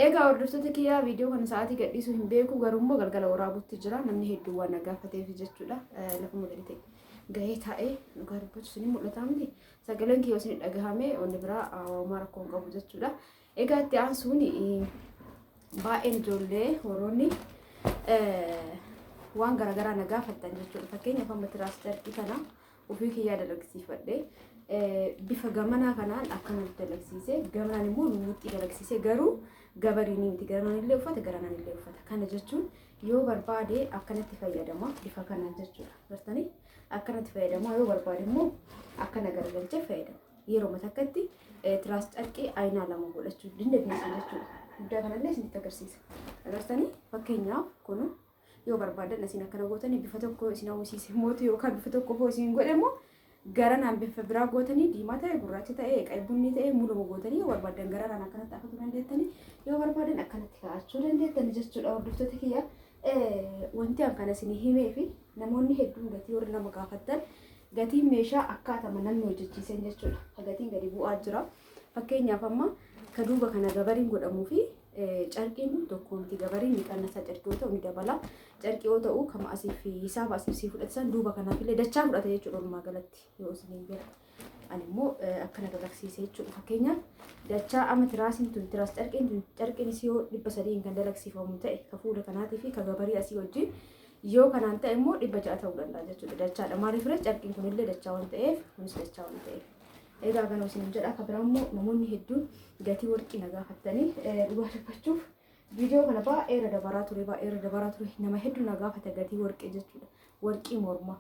Egaa hordoftoota kiyyaa viidiyoo kana sa'aatii gadhiisuu hin beeku garuu galgala waraabuutti jira namni hedduu waan nagaafateef jechuudha. Lafuma gadi ta'e gahee taa'ee dhugaa dubbachuu ni mul'ata miti sagaleen kiyyoo isin dhagahame wanni biraa waamaa rakkoo hin qabu jechuudha. Egaa itti aansuun baay'een ijoollee horoonni waan garaagaraa nagaafattan jechuudha. Fakkeenyaaf amma tiraas darbii kana ofii kiyyaa dalagsiifadhe bifa gamanaa kanaan akkanatti dalagsiise gamanaan immoo nuuxxii dalagsiise garuu gabariin miti garanaan illee uffata garanaan illee uffata kana jechuun yoo barbaade akkanatti fayyadama bifa kanaan jechuudha. Gartanii akkanatti fayyadama yoo barbaade immoo akkana garagalchee fayyadama. Yeroo matakkatti tiraas carqii aynaa lama godhachuu dandeessa jechuudha. Guddaa kanallee isinitti agarsiisa. Gartanii fakkeenyaaf kun yoo barbaadan isin akkana gootanii bifa tokko isin hawwisiise mootu yookaan bifa tokko hoo isin godhe immoo garanaan bifa biraa gootanii diimaa ta'e gurraacha ta'e qaybunni ta'e muluma gootanii yoo barbaadan garanaan akkanatti afatu dandeettanii yoo barbaadan akkanatti kaa'achuu dandeettan jechuudha. Hordoftoota kiyya wanti an kana isin himee fi namoonni hedduun gatii warri nama gaafattan gatiin meeshaa akkaatama namni hojjechiisan jechuudha. Gatiin gadi bu'aa jira. Fakkeenyaaf amma ka duuba kana gabariin godhamuu fi carqiin tokko miti gabariin ni qannasa carqii yoo ta'u ni dabala carqii yoo ta'u kama asii fi hisaaba asii fi fudhatan duuba kanaaf illee dachaa fudhata jechuudha. Walumaa galatti yoo isin bira ani immoo akkana dalagsiise jechuudha. Fakkeenyaaf dachaa ama tiraasiin tun tiraas carqiin isii yoo 300 kan dalagsiifamu ta'e ka fuula kanaatii fi ka gabarii asii wajjin yoo kanaan ta'e immoo 600 ta'uu danda'a jechuudha. Dachaadha maaliif carqiin kun illee dachaa waan ta'eef kunis dachaa waan ta'eef. Egaa kana isin jedha akka biraa immoo namoonni hedduun gatii warqii nagaafattanii dhugaa dubbachuuf viidiyoo kana baay'ee dabaraa ture nama hedduu nagaafata gatii warqii jechuudha. Warqii mormaa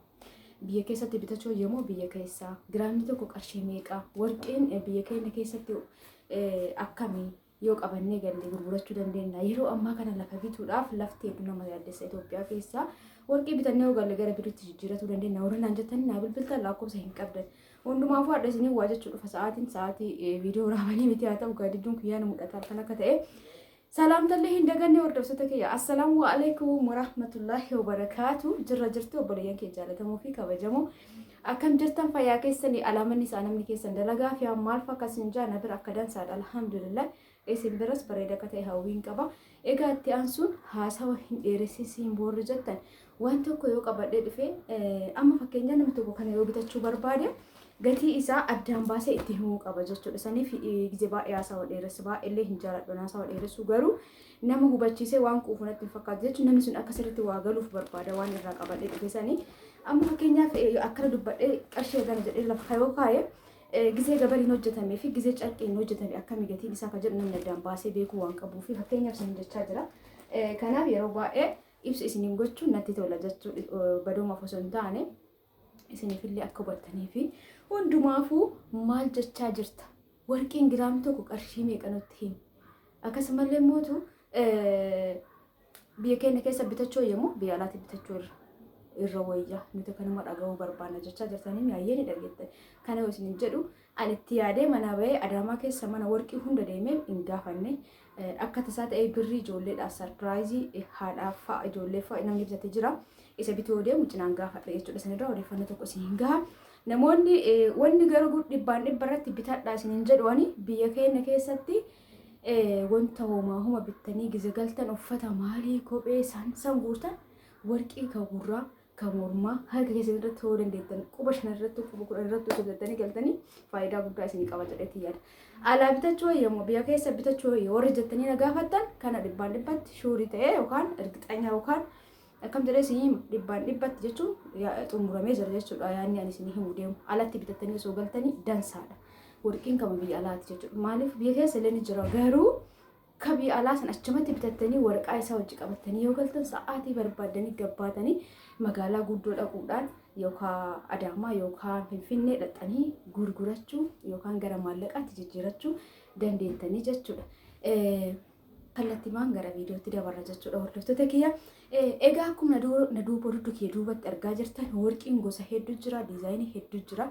biyya keessatti bitachuu yommuu biyya keessaa giraamni tokko qarshii meeqa warqiin biyya keenya keessatti akkamii yoo qabannee galle gurgurachuu dandeenya. Yeroo ammaa kana lafa bituudhaaf lafti hedduu nama yaaddessa. Itoophiyaa keessaa warqii bitannee yoo galle gara biriitti jijjiirachuu dandeenya. Warri naan jettanii naa bilbiltan lakkoofsa hin qabdan. Hundumaafuu adda isinii waa jechuudha. Sa'aatii viidiyoo raabanii miti haa ta'u gaadidduun kiyyaana mul'ata kan akka ta'e. Salaamtallee hin daganne hordoftoota kiyya. Assalaamu alaikum warahmatullahi wabarakaatu. Jirra jirtu obboleeyyan kee jaalatamuu fi kabajamoo. Akkam jirtan fayyaa keessanii alaamanni isaa namni keessan dalagaa fi maal fakkasin jaana bira akka dansaadha. Alhamdulillah. Isin biras bareeda akka ta'e hawwiin qaba. Egaa itti aansuun haasawa hin dheeressisiin boorri jettan waan tokko yoo qabadhee dhufe amma fakkeenyaa namni tokko kana yoo bitachuu barbaade gatii isaa addaan baasee itti himuu qaba jechuudha. Saniif gizee baay'ee haasawa dheeressu baay'eellee hin jaaladhu haasawa dheeressu garuu nama hubachiisee waan quufu natti hin fakkaatu jechuudha. Namni sun akka sirriitti waa galuuf barbaada waan irraa qabadhee dhufe sanii amma fakkeenyaaf akkana dubbadhee qarshii gana jedhee lafa yoo kaa'e gizee gabariin hojjetamee fi gizee carqiin hojjetame akkamii gatiin isaa kan jedhu namni addaan baasee beekuu waan qabuuf fakkeenyaaf isin jechaa jira. Kanaaf yeroo baay'ee ibsa isiniin gochuun natti tola jechuudha. Badoomaaf osoo hin taane isinifillee akka hubattanii fi hundumaafuu maal jechaa jirta warqiin giraamni tokko qarshii meeqa nutti himi. Akkasumallee mootu biyya keenya keessa bitachuu yommuu biyya alaatti bitachuu irra wayyaa nuti kanuma dhaga'uu barbaanna jechaa jirtanii mi'aayyee ni dhageettan. Kana yoo isin jedhu ani itti yaadee mana bahee Adaamaa keessa mana warqii hunda deemee hin gaafanne akka tasaa ta'ee birrii ijoolleedhaaf sarpiraayizii haadhaaf fa'a ijoollee fa'a namni bitatee jira. Isa bitoo deemu cinaan gaafadha jechuudha. Sanirraa odeeffannoo tokko isin gaha. Namoonni wanni garuu dhibbaan irratti bitadhaa isin jedhu biyya keenya keessatti wanta homa bittanii gize galtan uffata maalii kophee san guutan warqii ka gurraa ka mormaa harka keessan irratti ta'uu dandeettan quba 5 irratti quba 10 irratti hojjettanii galtanii faayidaa guddaa isin qaba jedhetti yaada. Alaa bitachuu yommuu biyya keessa bitachuu warri jettanii na gaafattan kana dhibbaan shuurii ta'ee yookaan ergixanya yookaan akkam jedhee isin dhibbaan jechuun xumuramee jira jechuudha. Yaanni ani isin himu deemu alatti bitattanii osoo galtanii dansaadha. Warqiin kama biyya alaatti jechuudha. Maaliif biyya keessa illee ni jira garuu ka biyya alaa san achumatti bitattanii warqaa isaa wajji qabattanii yoo galtan sa'aatii barbaadanii gabbaatanii magaalaa guddoo dhaquudhaan yookaan Adaamaa yookaan Finfinnee dhaqanii gurgurachuu yookaan gara maallaqaatti jijjiirachuu dandeettanii jechuudha. Kallattiimaan gara viidiyootti dabarra jechuudha hordoftoota kiyya. Egaa akkuma na duubatti argaa jirtan warqiin gosa hedduu jira, diizaayinii hedduu jira.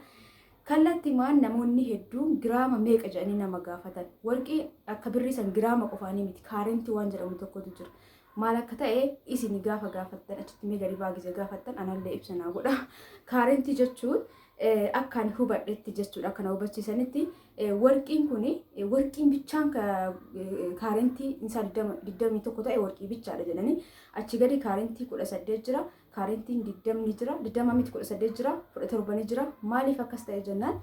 Kallattiimaan namoonni hedduun giraama meeqa jedhanii nama gaafatan. Warqii akka birrii san giraama qofaanii miti kaarentii waan jedhamu tokkotu jira. Maal akka ta'e isin gaafa gaafattan achitti mee gadi baagise gaafattan anallee ibsanaa godha. Kaarentii jechuun akkaan hubadhetti jechuudha. Akkana hubachiisanitti Warqiin kuni warqiin bichaan kaarentii isaa 21 ta'e warqii bichaadha jedhanii achi gadi kaarentii 18 jira kaarentiin 20 jira 20 miti 18 jira 17 jira maaliif akkas ta'e jennaan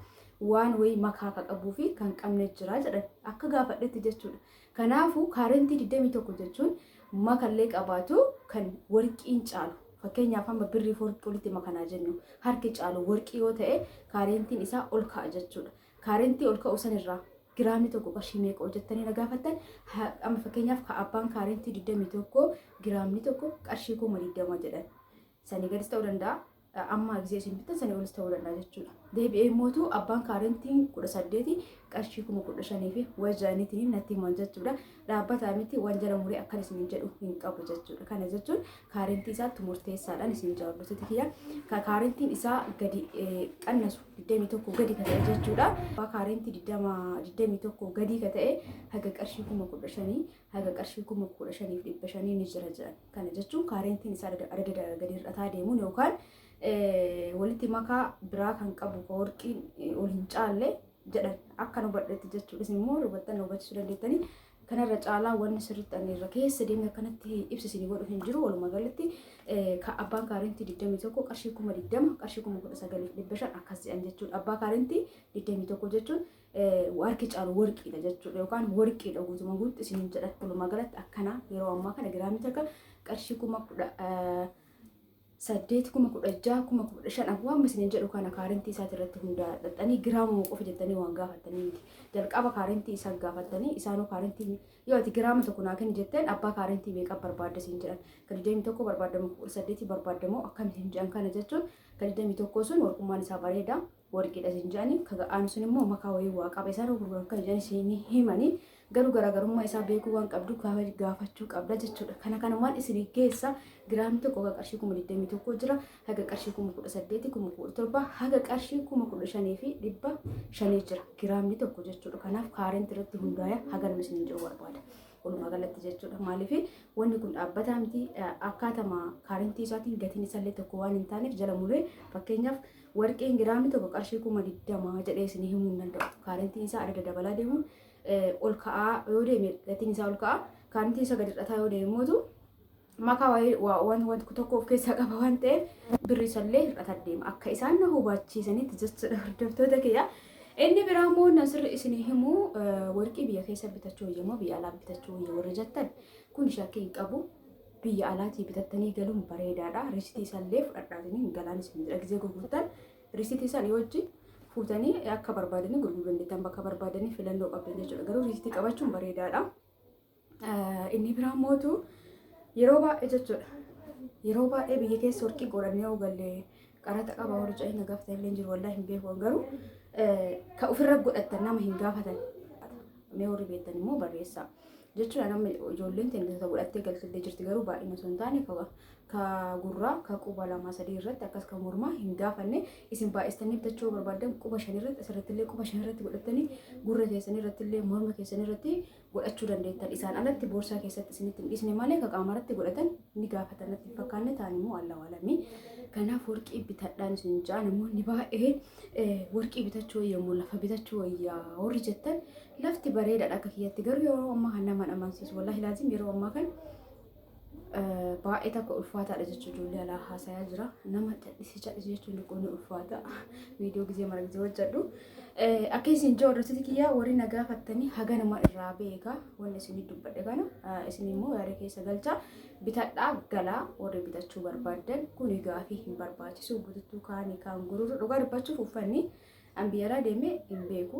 waan wayii makaa qabuu fi kan qabne jira jedhan akka gaafadhetti jechuudha. Kanaafuu kaarentii 21 jechuun makallee qabaatu kan warqiin caalu fakkeenyaaf amma birrii warqii walitti makanaa jennu harki caalu warqii yoo ta'e kaarentiin isaa ol ka'a jechuudha. Kaarentii ol ka'u sanirraa giraamni tokko qarshii meeqa hojjettanii na gaafattan amma fakkeenyaaf abbaan kaarentii 21 giraamni tokko qarshii 20 jedhan sanii gadis ta'uu danda'a. Amma gisee isin bittan sanii olis ta'uu danda'a jechuudha. Deebi'ee immoo abbaan kaarentiin 18 qarshii 15,000 fi wajjaanitiin natti himan jechuudha. Dhaabbata miti waan jala muree akkan isin jedhu hin qabu jechuudha. Kana jechuun kaarentii isaatti murteessaadhaan isin jaalattoota kiyya. Kaarentiin isaa gadi qannasu 21 gadi ka ta'e jechuudha. Abbaa kaarentii 21 gadi ka ta'e haga qarshii 15,000 haga qarshii 15,500 ni jira jedhan. Kana jechuun kaarentiin isaa adada gadi hir'ataa deemuun yookaan walitti makaa biraa kan qabu warqiin ol hin caalle jedhan akka nu badhetti jechuudha. Isin immoo hubattan hubachuu dandeettanii kanarra caalaa wanni sirriitti anirra keessa deemee akkanatti ibsisanii godhu hin jiru. Walumaa galatti abbaan kaarentii 21 qarshii 20,000 qarshii 19,500 akkas jedhan jechuudha. Abbaa kaarentii 21 jechuun warqii caalu warqiidha jechuudha yookaan warqiidha guutuma guutti isin jedhan. Walumaa galatti akkana yeroo ammaa kana giraamni takka qarshii 8,16,15,500 waan isin jedhu kana kaarentii isaati irratti hundaa'anii giraama qofa jettanii waan gaafatanii miti. Jalqaba kaarentii isaa gaafatanii isaanoo kaarentii yoo ati giraama tokko naa kenni jetteen abbaa kaarentii meeqa barbaadda isin jedhan. Kan 21 barbaadamu 18 barbaadamu akkamitti hin jedhan kana jechuun kan 21 sun warqummaan isaa bareeda warqiidha isin jedhanii kaga'aan sun immoo makaa wayii waa qaba isaan gurguran kan jedhan isin himanii garuu garaagarummaa isaa beekuu waan qabdu gaafachuu qabda jechuudha. Kana waan isin geessa giraamni tokko qarshii 21 jira haga qarshii 18,000 17,000 haga qarshii 15,500 jira giraamni tokko jechuudha. Kanaaf kaarentii irratti hundaa'e haga isin jiru barbaada. Walumaa galatti jechuudha. Maaliif wanni kun dhaabbataa miti akkaatama kaarentii isaatiin gatiin isaallee tokko waan hin taaneef jala muree fakkeenyaaf warqeen giraamni tokko qarshii 20,000 jedhee isin himuu hin danda'u. Kaarentiin isaa adda dabalaa deemuun ol ka'aa yoo deeme gatiin isaa ol ka'aa kaarentiin isaa gadi hir'ataa yoo deeme mootu makaa waan tokko of keessaa qaba waan ta'eef birri isallee hir'ataa deema akka isaan na hubachiisanitti jechuudha hordoftoota kiyya. Inni biraa immoo nasirri isin himuu warqii biyya keessa bitachuu wayyamoo biyya alaa bitachuu wayya warri jettan kun shakkii hin qabu. Biyya alaatii bitattanii galuun bareedaadha. Risitii isallee fudhadhaatanii galaan isin jira gisee gurgurtan risitii isaa wajjin fuutanii akka barbaadanii gurguruu dandeettan bakka barbaadanii filannoo qabdan jechuudha. Garuu risitii qabachuun bareedaadha. Inni biraa mootu yeroo baay'ee jechuudha. Yeroo baay'ee biyya keessa warqii godhannee ogallee qaraxa qaba warri ca'ee na gaafatan illee jiru wallaahi hin beeku garuu ka ofirra godhatan nama hin gaafatan. Mee warri beektan immoo barreessaa. Jechuudha nama ijoolleen teessisa godhattee galtillee jirti garuu baay'ina osoo hin taane ka gurraa ka quba 2-3 irratti akkas ka mormaa hin gaafanne isin baay'istanii bitachuu barbaadan quba 5 irratti asirrattillee quba 5 irratti godhattanii gurra keessanii irrattillee morma keessanii irratti godhachuu dandeettan. Isaan alatti boorsaa keessatti isinitti hin dhiisne malee ka qaama irratti godhatan ni gaafatan natti hin fakkaanne ta'an immoo alla waalamii. Kanaaf warqii bitadhaan isin ja'a namoonni baay'ee warqii bitachuu yommuu lafa bitachuu wayyaa warri jettan lafti bareedaadha akka kiyyatti garuu yeroo ammaa kan nama amansiisu wallaahi laazim yeroo ammaa kan baay'ee takka ulfaataadha jechuudha. Ijoollee alaa haasayaa jira nama cadhisi jechuun dhiqoonni ulfaata viidiyoo gisee mara gisee hojjedhu akka isin jiru hordoftoota kiyyaa warri na gaafattanii haga nama irraa beeka wanni isin dubbadhe kana isin immoo yaada keessa galchaa bitadhaa galaa warri bitachuu barbaadan kuni gaafii hin barbaachisu guutuu kaanii kaan gurguru dhugaa dubbachuuf uffanni ambiyyaraa deemee hin beeku.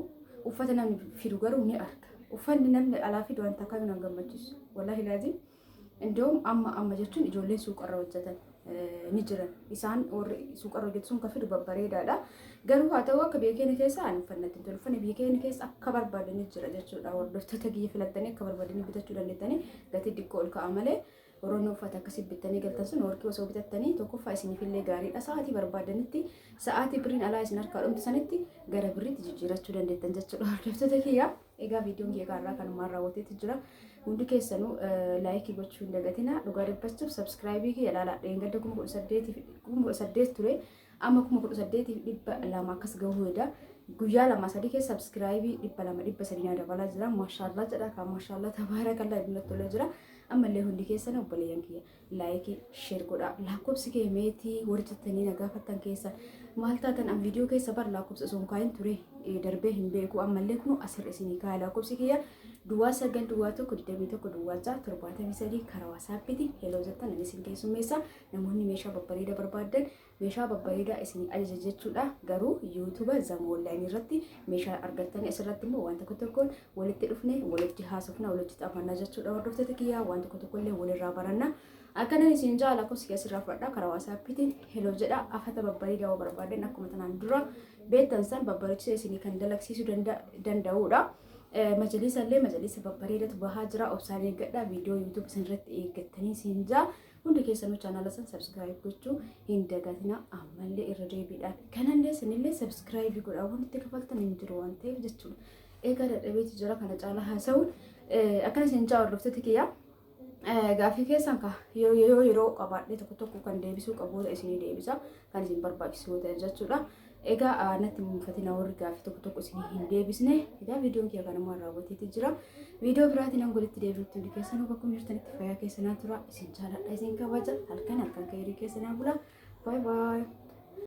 Uffata namni fidu garuu ni arga. Uffanni namni alaa fidu wanta akka nama gammachiisu. Wallaahi laazim. Indoom amma jechuun ijoolleen suuqarra hojjetan ni jiran. Isaan warri suuqarra hojjetu sun ka fidu babbareedaadha. Garuu haa ta'u akka biyya keenya keessa ani uffannatti hin tolu. Uffanni biyya keenya keessa akka barbaadanii jira jechuudha. Hordoftoota kiyya filattanii akka barbaadanii bitachuu dandeettanii gatii xiqqoo ol ka'a malee. Warroonni uffata akkasii bittanii galtan sun warqii osoo bitattanii tokkoffaa isiniifillee gaariidha. Sa'aatii barbaadanitti sa'aatii birriin alaa isin harkaa dhumti sanitti gara birriitti jijjiirachuu dandeettan jechuudha. Hordoftoota kiyya egaa viidiyoon kiyya kaarraa kanumaan raawwateetti jira. Hundi keessanuu laayikii gochuu hin dagatina. Dhugaa dubbachuuf sabskiraayibii kiyya ilaalaa dheengadda 18,000 ture amma 18,200 akkas gahuu hedda. guyyaa lama sadii keessa subscribe 200 dabalaa jira. Maashaallah jedha kan maashaallah tabaarakallah ibnatu tolee jira. Ammallee hundi keessan obboleeyyan kiyya like share godha. Lakkoofsi kee meetii warjettanii nagaa fattan keessa maal taatan am viidiyoo keessa bar lakkoofsa sun kaayin ture darbee hin beeku. Ammallee kun asirra isinii kaaya lakkoofsi kiyya duwwaa 9 duwwaa 1 21 duwwaa 6 73 karaa WhatsAppiti heloo jettan isin keessummeessa. Namoonni meeshaa babbareedaa barbaadan meeshaa babbareedaa isin ajaja jechuudha. Garuu YouTube Zama Online irratti meeshaa argattanii asirratti immoo waan tokko tokkoon walitti dhufne walitti haasofna walitti xaafannaa jechuudha. Hordoftoota kiyyaa waan tokko tokkollee walirraa baranna. Akkana isin jaala kosi asirraa fudhadha karaa WhatsAppiti heloo jedha. Afata babbareedaa barbaadan akkuma tanaan dura beektan san babbareechisa isin kan dalagsiisuu danda'uudha. Majalisa illee majalisa babbareedatu bahaa jira. Obsaan eeggadha viidiyoo YouTube sanirratti eeggattanii siin jaa. Hundi keessanuu chaanala san subscribe gochuu hin dagatina. Ammallee irra deebiidhaan kanallee sinillee subscribe godhaa waan itti kafaltan hin jiru waan ta'eef jechuudha. Egaa dadhabeeti jira kana caalaa haasa'uun akkana isin jaa hordoftoota kiyyaa. Gaaffii keessan ka yeroo qabaadhee tokko tokko kan deebisuu qabu isinii deebisa kan isin barbaachisu ta'e jechuudha. Egaa natti muunfatina warri gaaffii tokko tokko isinii hin deebisne. Egaa viidiyoon kiyya kanuma raawwateeti jira. Viidiyoo biraatiin angolitti deebi'utti hundi keessanuu bakkuma jirtanitti fayyaa keessanaa tura. Isin jaaladha isin kabaja halkan ka'ee keessanaa bula. Bye bye.